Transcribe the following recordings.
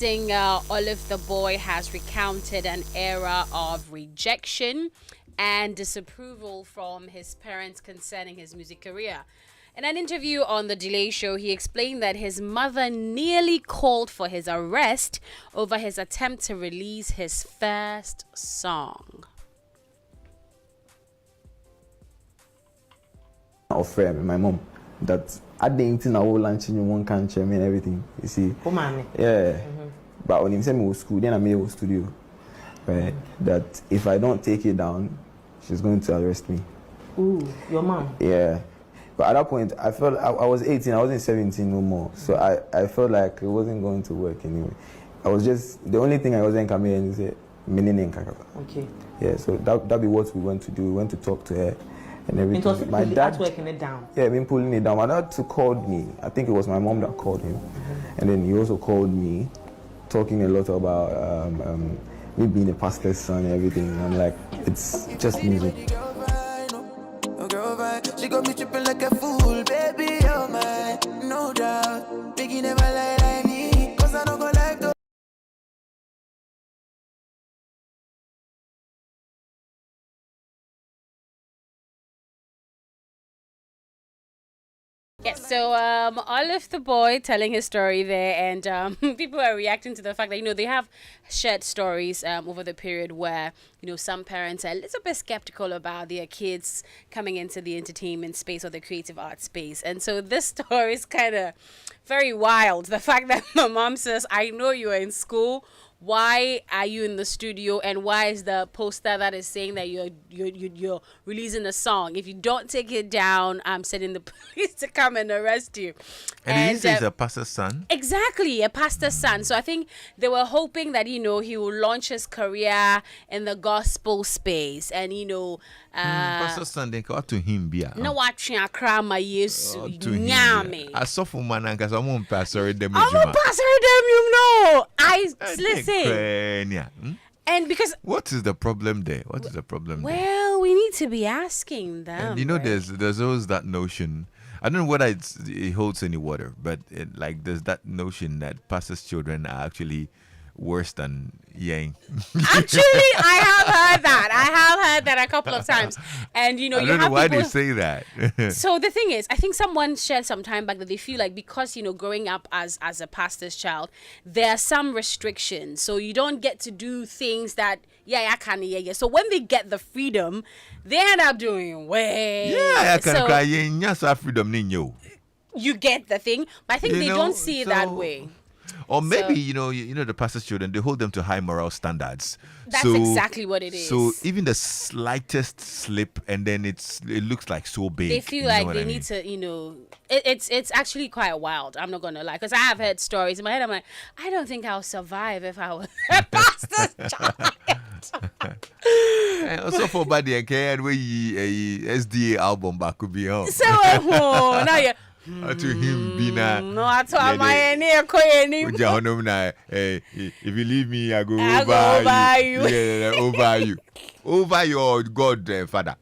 Singer Olive the Boy has recounted an era of rejection and disapproval from his parents concerning his music career. In an interview on The Delay Show, he explained that his mother nearly called for his arrest over his attempt to release his first song. Offer my mom that I didn't think I would lunch in one country and everything. You see, yeah. But when he sent me to school, then I made a studio. Right, that if I don't take it down, she's going to arrest me. Ooh, your mom? Yeah. But at that point, I felt I was 18, I wasn't 17 no more. So I felt like it wasn't going to work anyway. I was just, the only thing I wasn't coming in is meaning kakaka. Okay. Yeah, so that'd be what we went to do. We went to talk to her and everything. It was my dad working it down. Yeah, been pulling it down. My dad called me. I think it was my mom that called him. And then he also called me, talking a lot about me being a pastor's son and everything. And I'm like, it's just music. She got me tripping like a fool, baby, oh my, no doubt. Biggie never lie like me, cause I don't go like those. Yes, so Olive the Boy telling his story there, and people are reacting to the fact that, they have shared stories over the period where, some parents are a little bit skeptical about their kids coming into the entertainment space or the creative art space. And so this story is kind of very wild. The fact that the mom says, I know you are in school. Why are you in the studio, and why is the poster that is saying that you're releasing a song? If you don't take it down, I'm sending the police to come and arrest you. And he says a pastor's son. Exactly, a pastor's son. So I think they were hoping that he will launch his career in the gospel space, and pastor's son they call to him bia. No watching Accra my years nyame. I saw for man and cause I'm pastor them. I'm a pastor them, listen. And because what is the problem there? Well, we need to be asking them. And there's always that notion. I don't know whether it holds any water, but there's that notion that pastors' children are actually worse than yang. Actually, I have heard that a couple of times. And I don't know why they say that. So the thing is, I think someone shared some time back that they feel like because growing up as a pastor's child, there are some restrictions. So you don't get to do things that I can. So when they get the freedom, they end up doing way. Yeah, I can cry. Yes, freedom ninyo. You get the thing, but I think they don't see it that way. Or maybe, the pastor's children, they hold them to high moral standards. That's exactly what it is. So even the slightest slip, and then it looks like so big. They feel like they need to, it's actually quite wild. I'm not going to lie. Because I have heard stories in my head. I'm like, I don't think I'll survive if I was a pastor's child. And also for body and care, where SDA album back could be on. So, now you're... To him, Bina. No, I told my if you leave me, I go over you. Yeah, over you. Over your God, Father.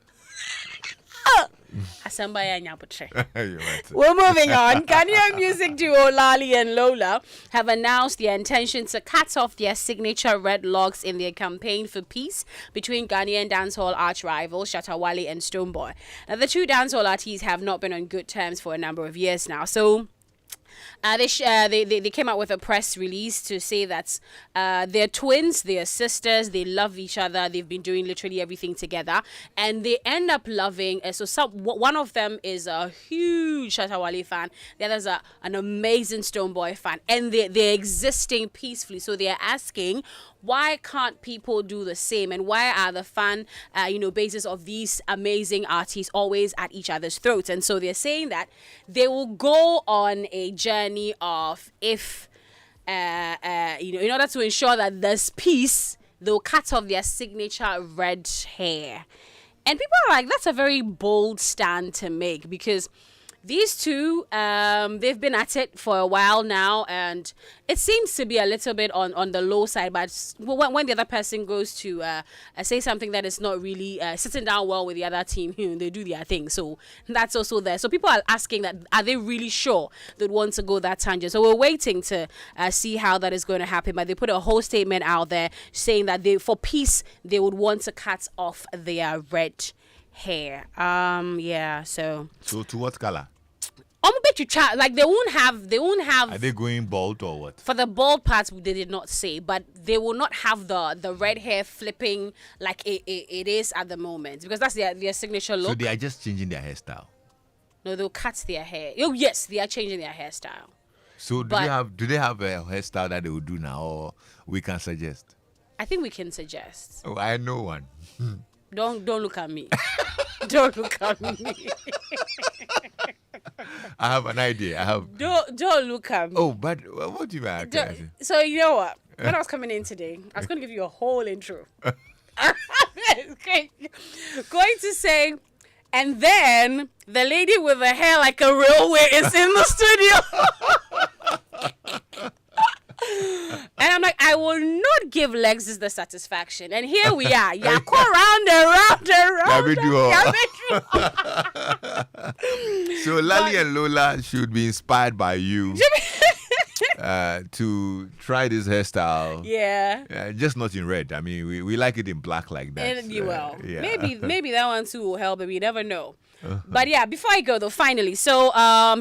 We're moving on. Ghanaian music duo Lali and Lola have announced their intention to cut off their signature red locks in their campaign for peace between Ghanaian dancehall arch rivals Shatta Wale and Stonebwoy. Now, the two dancehall artists have not been on good terms for a number of years now. So they came out with a press release to say that they're twins, they're sisters, they love each other, they've been doing literally everything together, and they end up loving. One of them is a huge Shatta Wale fan, the other's an amazing Stonebwoy fan, and they're existing peacefully. So they're asking, why can't people do the same? And why are the fan, bases of these amazing artists always at each other's throats? And so they're saying that they will go on a journey of in order to ensure that there's peace, they'll cut off their signature red hair. And people are like, that's a very bold stand to make, because these two, they've been at it for a while now, and it seems to be a little bit on the low side. But when the other person goes to say something that is not really sitting down well with the other team, they do their thing. So that's also there. So people are asking that, are they really sure they'd want to go that tangent? So we're waiting to see how that is going to happen. But they put a whole statement out there saying that for peace, they would want to cut off their red hair. Yeah, so to what color? I'm a bit like they won't have Are they going bald or what? for the bald parts they did not say, but they will not have the red hair flipping like it is at the moment, because that's their signature look. So they are just changing their hairstyle. No, they'll cut their hair. Oh yes, they are changing their hairstyle. So do they have a hairstyle that they will do now, or we can suggest? I think we can suggest. Oh, I know one. Don't look at me. Don't look at me. I have an idea. Don't look at me. Oh, but what do you mean? So you know what? When I was coming in today, I was going to give you a whole intro. Okay. Going to say, and then the lady with the hair like a railway is in the studio. And I'm like, I will not give Lexis the satisfaction. And here we are. Yako round and round and round. So Lali and Lola should be inspired by you to try this hairstyle. Yeah. Just not in red. I mean, we like it in black like that. And you will. Yeah. Maybe that one too will help, but we never know. But yeah, before I go though, finally, so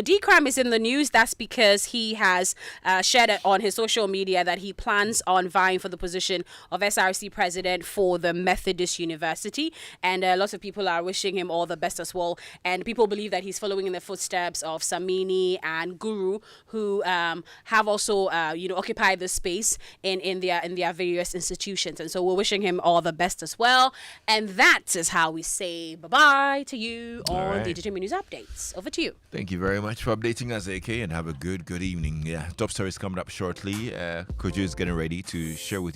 D-Cram is in the news. That's because he has shared it on his social media that he plans on vying for the position of SRC president for the Methodist University, and lots of people are wishing him all the best as well. And people believe that he's following in the footsteps of Samini and Guru, who have also occupied the space in their various institutions. And so we're wishing him all the best as well. And that is how we say bye-bye to you on the Entertainment News Updates. Over to you. Thank you very much for updating us, AK, and have a good evening. Yeah, top stories coming up shortly. Kojo is getting ready to share with you